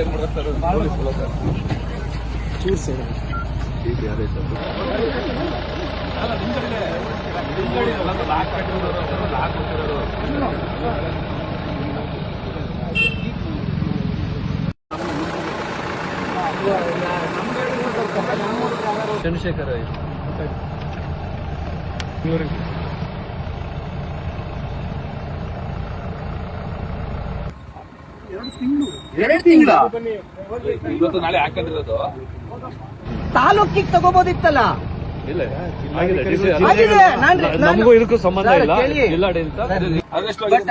ಏನ್ ಮಾಡ್ತಾರೆ ಚೂರ್ ಸರ್ ಚಂದ್ರಶೇಖರ್ ಎರಡು ತಿಂಗಳ ಇವತ್ತು ನಾಳೆ ಹಾಕೊಂಡಿರೋದು ತಾಲೂಕಿಗೆ ತಗೋಬೋದಿತ್ತಲ್ಲ. ಇಲ್ಲ ಆಗಿದೆ. ನಮಗೂ ಇದಕ್ಕೂ ಸಂಬಂಧ ಇಲ್ಲ. ಕೇಳಿ. ಜಿಲ್ಲಾಡಳಿತ ಬಟ್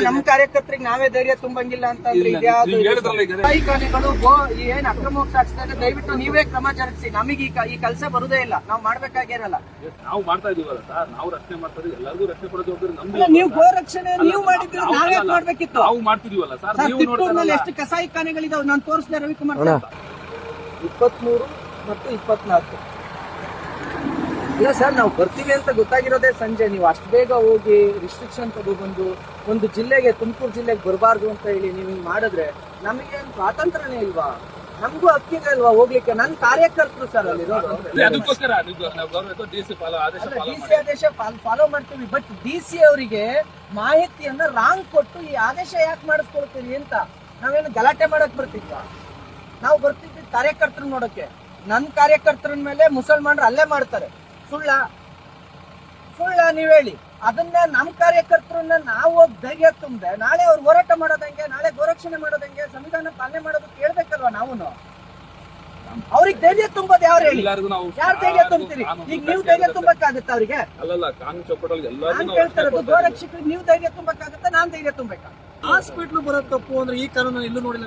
ನಮ್ಮ ಕಾರ್ಯಕರ್ತರಿಗೆ ನಾವೇ ಧೈರ್ಯ ತುಂಬಂಗಿಲ್ಲ ಅಂತಂದ್ರೆ ಇದ್ಯಾವುದು ಕೈಕಾನೆಗಳು ಏನ್ ಅಕ್ರಮವಾಗಿ ಸಾಗಿಸ್ತಾರೆ, ದಯವಿಟ್ಟು ನೀವೇ ಕ್ರಮ ಜರುಗಿಸಿ. ನಮಗೆ ಈ ಕೆಲಸ ಬರುದೇ ಇಲ್ಲ, ನಾವು ಮಾಡ್ಬೇಕಾಗಿರಲ್ಲ. ನಾವು ಮಾಡ್ತಾ ಇದೀವಲ್ಲ ಸರ್, ನಾವು ರಕ್ಷಣೆ ಮಾಡ್ತಾ ಇದೀವಿ, ಎಲ್ಲರಿಗೂ ರಕ್ಷಣೆ ಕೊಡೋ ಜವಾಬ್ದಾರಿ ನಮ್ದು. ನೀವು ಗೋರಕ್ಷಣೆ ನೀವು ಮಾಡಿದ್ರೆ ನಾವೇ ಮಾಡ್ಬೇಕಿತ್ತು. ನಾವು ಮಾಡ್ತಿದೀವಲ್ಲ ಸರ್. ತಿಪ್ಪೂರಿನಲ್ಲಿ ಎಷ್ಟು ಕಸಾಯಿ ಖಾನೆಗಳಿದಾವೆ ನಾನು ತೋರಿಸಿದೆ ರವಿಕುಮಾರ್ ಸರ್. 23 ಮತ್ತು 24 ಇಲ್ಲ ಸರ್, ನಾವು ಬರ್ತೀವಿ ಅಂತ ಗೊತ್ತಾಗಿರೋದೇ ಸಂಜೆ. ನೀವು ಅಷ್ಟು ಬೇಗ ಹೋಗಿ ರಿಸ್ಟ್ರಿಕ್ಷನ್ ತಗೊಬಂದು ಒಂದು ಜಿಲ್ಲೆಗೆ, ತುಮಕೂರು ಜಿಲ್ಲೆಗೆ ಬರಬಾರ್ದು ಅಂತ ಹೇಳಿ ನೀವು ಹಿಂಗ್ ಮಾಡಿದ್ರೆ ನಮಗೇನು ಸ್ವಾತಂತ್ರ್ಯನೇ ಇಲ್ವಾ? ನಮಗೂ ಹಕ್ಕಿದೆ ಅಲ್ವಾ ಹೋಗ್ಲಿಕ್ಕೆ? ನನ್ನ ಕಾರ್ಯಕರ್ತರು ಸರ್ ಅಲ್ಲಿ ಡಿಸಿ ಆದೇಶ ಫಾಲೋ ಮಾಡ್ತೀವಿ. ಬಟ್ ಡಿಸಿ ಅವರಿಗೆ ಮಾಹಿತಿಯನ್ನ ರಾಂಗ್ ಕೊಟ್ಟು ಈ ಆದೇಶ ಯಾಕೆ ಮಾಡಿಸ್ಕೊಳ್ತೀವಿ ಅಂತ ನಾವೇನು ಗಲಾಟೆ ಮಾಡಕ್ ಬರ್ತಿದ್ವ? ನಾವು ಬರ್ತಿದ್ವಿ ಕಾರ್ಯಕರ್ತರನ್ನ ನೋಡಕ್ಕೆ. ನನ್ನ ಕಾರ್ಯಕರ್ತರ ಮೇಲೆ ಮುಸಲ್ಮಾನರು ಅಲ್ಲೇ ಮಾಡ್ತಾರೆ. ಸುಳ್ಳ ನೀವ್ ಹೇಳಿ. ಅದನ್ನ ನಮ್ಮ ಕಾರ್ಯಕರ್ತರನ್ನ ನಾವು ಹೋಗಿ ಧೈರ್ಯ ತುಂಬದೆ ನಾಳೆ ಅವ್ರು ಹೋರಾಟ ಮಾಡೋದಂಗೆ, ನಾಳೆ ಗೋರಕ್ಷಣೆ ಮಾಡೋದಂಗೆ, ಸಂವಿಧಾನ ಪಾಲನೆ ಮಾಡೋದಕ್ಕೆ ಹೇಳ್ಬೇಕಲ್ವಾ? ನಾವು ಅವ್ರಿಗೆ ಧೈರ್ಯ ತುಂಬೋದು ಯಾರು ಹೇಳಿ? ಯಾರು ಧೈರ್ಯ ತುಂಬ್ತೀರಿ? ಈಗ ನೀವು ಧೈರ್ಯ ತುಂಬಕ್ಕಾಗತ್ತ ಅವ್ರಿಗೆ? ನಾನ್ ಕೇಳ್ತಾ ಇರೋದು, ಗೋರಕ್ಷಕರಿಗೆ ನೀವು ಧೈರ್ಯ ತುಂಬಕ್ಕಾಗತ್ತ, ನಾನ್ ಧೈರ್ಯ ತುಂಬಬೇಕಾ? ಹಾಸ್ಪಿಟ್ಲ್ ಬರೋದು ತಪ್ಪು ಅಂದ್ರೆ ಈ ಕಾನೂನು ಎಲ್ಲೂ ನೋಡಿಲ್ಲ.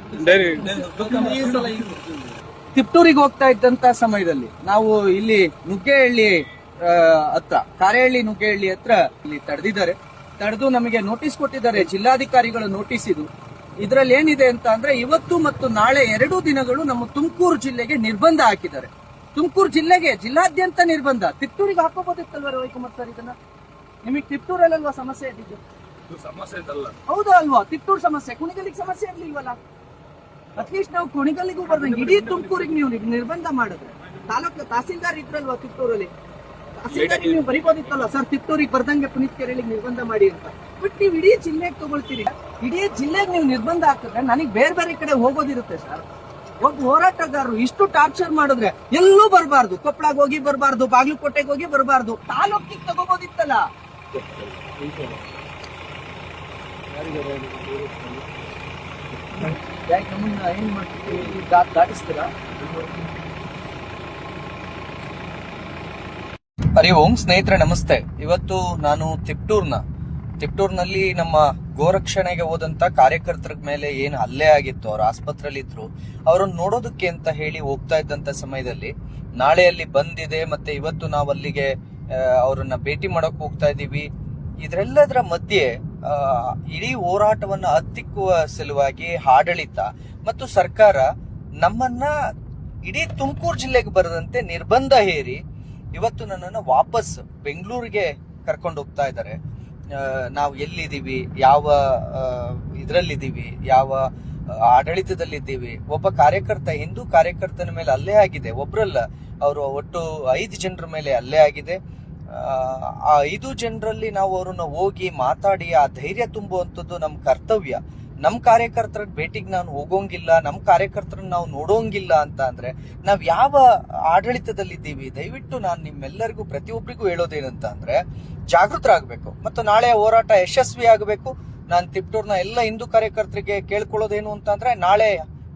ತಿಪ್ಟೂರಿಗೆ ಹೋಗ್ತಾ ಇದ್ದಂತ ಸಮಯದಲ್ಲಿ ನಾವು ಇಲ್ಲಿ ನುಗ್ಗೇಹಳ್ಳಿ ಹತ್ರ, ಕಾರೇಹಳ್ಳಿ ನುಗ್ಗೇಹಳ್ಳಿ ಹತ್ರ ಇಲ್ಲಿ ತಡೆದು ನಮಗೆ ನೋಟಿಸ್ ಕೊಟ್ಟಿದ್ದಾರೆ ಜಿಲ್ಲಾಧಿಕಾರಿಗಳು. ನೋಟಿಸ್ ಇದ್ರಲ್ಲಿ ಏನಿದೆ ಅಂತ ಅಂದ್ರೆ ಇವತ್ತು ಮತ್ತು ನಾಳೆ 2 ದಿನಗಳು ನಮ್ಮ ತುಮಕೂರು ಜಿಲ್ಲೆಗೆ ನಿರ್ಬಂಧ ಹಾಕಿದ್ದಾರೆ. ತುಮಕೂರು ಜಿಲ್ಲೆಗೆ ಜಿಲ್ಲಾದ್ಯಂತ ನಿರ್ಬಂಧ. ತಿಪ್ಟೂರಿಗೆ ಹಾಕೋಬೋದಿತ್ತಲ್ವ ರವಿಕುಮಾರ್ ಸರ್? ಇದನ್ನ ನಿಮಗೆ ತಿಪ್ಟೂರಲ್ವಾ ಸಮಸ್ಯೆ ಇದ್ದಿದ್ದು? ಹೌದಾ ಅಲ್ವಾ? ತಿಪ್ಟೂರು ಸಮಸ್ಯೆ, ಕುಣಿಗಲ್ಲಿಗೆ ಸಮಸ್ಯೆ ಇರ್ಲಿಲ್ವಲ್ಲ? ಅಟ್ಲೀಸ್ಟ್ ನಾವು ಕುಣಿಗಲ್ಲಿಗೂ ಬರ್ದಂಗೆ ಇಡೀ ತುಮಕೂರಿಗೆ ನೀವು ನಿರ್ಬಂಧ ಮಾಡಿದ್ರೆ, ತಾಲೂಕು ತಹಸೀಲ್ದಾರ್ ಇದ್ರಲ್ವಾ ತಿಪ್ಟೂರಲ್ಲಿ, ತಹಸೀಲ್ದಾರ್ ನೀವು ಬರೀಬೋದಿತ್ತಲ್ಲ ಸರ್ ತಿಪ್ಟೂರಿಗೆ ಬರ್ದಂಗೆ ಪುನೀತ್ ಕೆರೆಳಿಗೆ ನಿರ್ಬಂಧ ಮಾಡಿ ಅಂತ. ಬಟ್ ನೀವು ಇಡೀ ಜಿಲ್ಲೆಗೆ ತಗೊಳ್ತೀರಿ. ಇಡೀ ಜಿಲ್ಲೆಗೆ ನೀವು ನಿರ್ಬಂಧ ಹಾಕಿದ್ರೆ ನನಗೆ ಬೇರೆ ಕಡೆ ಹೋಗೋದಿರುತ್ತೆ ಸರ್. ಒಬ್ಬ ಹೋರಾಟಗಾರರು ಇಷ್ಟು ಟಾರ್ಚರ್ ಮಾಡಿದ್ರೆ ಎಲ್ಲೂ ಬರಬಾರ್ದು. ಕೊಪ್ಪಳಗೆ ಹೋಗಿ ಬರಬಾರ್ದು, ಬಾಗಲಕೋಟೆಗೆ ಹೋಗಿ ಬರಬಾರ್ದು, ತಾಲೂಕಿಗೆ ತಗೋಬೋದಿತ್ತಲ್ಲ. ಏನ್ ಮಾಡ್ತೀವಿ? ದಾಟಿಸ್ತೀರಾ? ಹರಿ ಓಂ ಸ್ನೇಹಿತರೆ, ನಮಸ್ತೆ. ಇವತ್ತು ನಾನು ತಿಪ್ಟೂರ್ನಲ್ಲಿ ನಮ್ಮ ಗೋರಕ್ಷಣೆಗೆ ಹೋದಂತ ಕಾರ್ಯಕರ್ತರ ಮೇಲೆ ಏನು ಹಲ್ಲೆ ಆಗಿತ್ತು, ಅವ್ರ ಆಸ್ಪತ್ರೆಯಲ್ಲಿ ಇದ್ರು, ಅವರನ್ನು ನೋಡೋದಕ್ಕೆ ಅಂತ ಹೇಳಿ ಹೋಗ್ತಾ ಇದ್ದಂತ ಸಮಯದಲ್ಲಿ ನಾಳೆ ಅಲ್ಲಿ ಬಂದಿದೆ, ಮತ್ತೆ ಇವತ್ತು ನಾವು ಅಲ್ಲಿಗೆ ಅವರನ್ನ ಭೇಟಿ ಮಾಡಕ್ ಹೋಗ್ತಾ ಇದೀವಿ. ಇದರೆಲ್ಲದರ ಮಧ್ಯೆ ಇಡೀ ಹೋರಾಟವನ್ನ ಹತ್ತಿಕ್ಕುವ ಸಲುವಾಗಿ ಆಡಳಿತ ಮತ್ತು ಸರ್ಕಾರ ನಮ್ಮನ್ನ ಇಡೀ ತುಮಕೂರು ಜಿಲ್ಲೆಗೆ ಬರದಂತೆ ನಿರ್ಬಂಧ ಹೇರಿ ಇವತ್ತು ನನ್ನನ್ನು ವಾಪಸ್ ಬೆಂಗಳೂರಿಗೆ ಕರ್ಕೊಂಡು ಹೋಗ್ತಾ ಇದ್ದಾರೆ. ನಾವು ಎಲ್ಲಿದ್ದೀವಿ, ಯಾವ ಇದರಲ್ಲಿದ್ದೀವಿ, ಯಾವ ಆಡಳಿತದಲ್ಲಿದ್ದೀವಿ. ಒಬ್ಬ ಕಾರ್ಯಕರ್ತ, ಹಿಂದೂ ಕಾರ್ಯಕರ್ತನ ಮೇಲೆ ಹಲ್ಲೆ ಆಗಿದೆ. ಒಬ್ರಲ್ಲ, ಅವರು ಒಟ್ಟು 5 ಜನರ ಮೇಲೆ ಹಲ್ಲೆ ಆಗಿದೆ. ಆ 5 ಜನರಲ್ಲಿ ನಾವು ಅವ್ರನ್ನ ಹೋಗಿ ಮಾತಾಡಿ ಆ ಧೈರ್ಯ ತುಂಬುವಂಥದ್ದು ನಮ್ಮ ಕರ್ತವ್ಯ. ನಮ್ಮ ಕಾರ್ಯಕರ್ತರ ಭೇಟಿಗೆ ನಾನು ಹೋಗೋಂಗಿಲ್ಲ, ನಮ್ಮ ಕಾರ್ಯಕರ್ತರನ್ನ ನಾವು ನೋಡೋಂಗಿಲ್ಲ ಅಂತ ಅಂದ್ರೆ ನಾವ್ ಯಾವ ಆಡಳಿತದಲ್ಲಿದ್ದೀವಿ? ದಯವಿಟ್ಟು ನಾನು ನಿಮ್ಮೆಲ್ಲರಿಗೂ, ಪ್ರತಿಯೊಬ್ಬರಿಗೂ ಹೇಳೋದೇನಂತ ಅಂದ್ರೆ ಜಾಗೃತರಾಗಬೇಕು ಮತ್ತು ನಾಳೆ ಹೋರಾಟ ಯಶಸ್ವಿ ಆಗಬೇಕು. ನಾನು ತಿಪ್ಟೂರ್ನ ಎಲ್ಲ ಹಿಂದೂ ಕಾರ್ಯಕರ್ತರಿಗೆ ಕೇಳ್ಕೊಳ್ಳೋದೇನು ಅಂತ ಅಂದ್ರೆ, ನಾಳೆ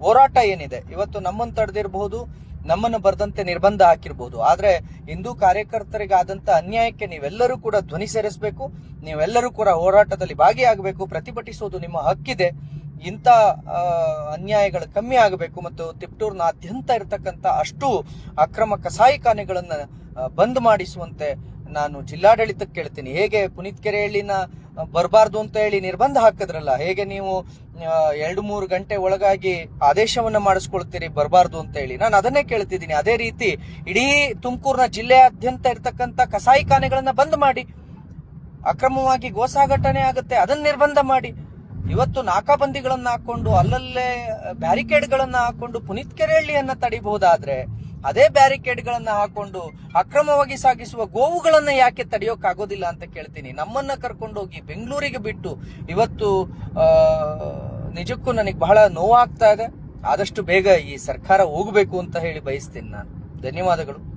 ಹೋರಾಟ ಏನಿದೆ, ಇವತ್ತು ನಮ್ಮನ್ನು ತಡೆದಿರಬಹುದು, ನಮ್ಮನ್ನು ಬರದಂತೆ ನಿರ್ಬಂಧ ಹಾಕಿರ್ಬೋದು, ಆದ್ರೆ ಹಿಂದೂ ಕಾರ್ಯಕರ್ತರಿಗಾದಂತ ಅನ್ಯಾಯಕ್ಕೆ ನೀವೆಲ್ಲರೂ ಕೂಡ ಧ್ವನಿ ಸೇರಿಸಬೇಕು. ನೀವೆಲ್ಲರೂ ಕೂಡ ಹೋರಾಟದಲ್ಲಿ ಭಾಗಿಯಾಗಬೇಕು. ಪ್ರತಿಭಟಿಸೋದು ನಿಮ್ಮ ಹಕ್ಕಿದೆ. ಇಂಥ ಅನ್ಯಾಯಗಳು ಕಮ್ಮಿ ಆಗಬೇಕು ಮತ್ತು ತಿಪ್ಟೂರ್ನಾದ್ಯಂತ ಇರತಕ್ಕಂತ ಅಷ್ಟು ಅಕ್ರಮ ಕಸಾಯಿಖಾನೆಗಳನ್ನ ಬಂದ್ ಮಾಡಿಸುವಂತೆ ನಾನು ಜಿಲ್ಲಾಡಳಿತಕ್ಕೆ ಕೇಳ್ತೀನಿ. ಹೇಗೆ ಪುನೀತ್ ಕೆರೆಹಳ್ಳಿನ ಬರಬಾರ್ದು ಅಂತ ಹೇಳಿ ನಿರ್ಬಂಧ ಹಾಕಿದ್ರಲ್ಲ, ಹೇಗೆ ನೀವು 2-3 ಗಂಟೆ ಒಳಗಾಗಿ ಆದೇಶವನ್ನ ಮಾಡಿಸ್ಕೊಳ್ತೀರಿ ಬರಬಾರ್ದು ಅಂತ ಹೇಳಿ, ನಾನು ಅದನ್ನೇ ಕೇಳ್ತಿದ್ದೀನಿ. ಅದೇ ರೀತಿ ಇಡೀ ತುಮಕೂರಿನ ಜಿಲ್ಲೆಯಾದ್ಯಂತ ಇರ್ತಕ್ಕಂಥ ಕಸಾಯಿಖಾನೆಗಳನ್ನ ಬಂದ್ ಮಾಡಿ. ಅಕ್ರಮವಾಗಿ ಗೋಸಾಗಟನೆ ಆಗುತ್ತೆ, ಅದನ್ನ ನಿರ್ಬಂಧ ಮಾಡಿ. ಇವತ್ತು ನಾಕಾಬಂದಿಗಳನ್ನ ಹಾಕೊಂಡು ಅಲ್ಲಲ್ಲೇ ಬ್ಯಾರಿಕೇಡ್ಗಳನ್ನ ಹಾಕೊಂಡು ಪುನೀತ್ ಕೆರೆಹಳ್ಳಿಯನ್ನ ತಡಿಬಹುದಾದ್ರೆ ಅದೇ ಬ್ಯಾರಿಕೇಡ್ಗಳನ್ನ ಹಾಕೊಂಡು ಅಕ್ರಮವಾಗಿ ಸಾಗಿಸುವ ಗೋವುಗಳನ್ನ ಯಾಕೆ ತಡೆಯೋಕ್ಕಾಗೋದಿಲ್ಲ ಅಂತ ಕೇಳ್ತೀನಿ. ನಮ್ಮನ್ನ ಕರ್ಕೊಂಡೋಗಿ ಬೆಂಗಳೂರಿಗೆ ಬಿಟ್ಟು ಇವತ್ತು ನಿಜಕ್ಕೂ ನನಗೆ ಬಹಳ ನೋವಾಗ್ತಾ ಇದೆ. ಆದಷ್ಟು ಬೇಗ ಈ ಸರ್ಕಾರ ಹೋಗ್ಬೇಕು ಅಂತ ಹೇಳಿ ಬಯಸ್ತೀನಿ ನಾನು. ಧನ್ಯವಾದಗಳು.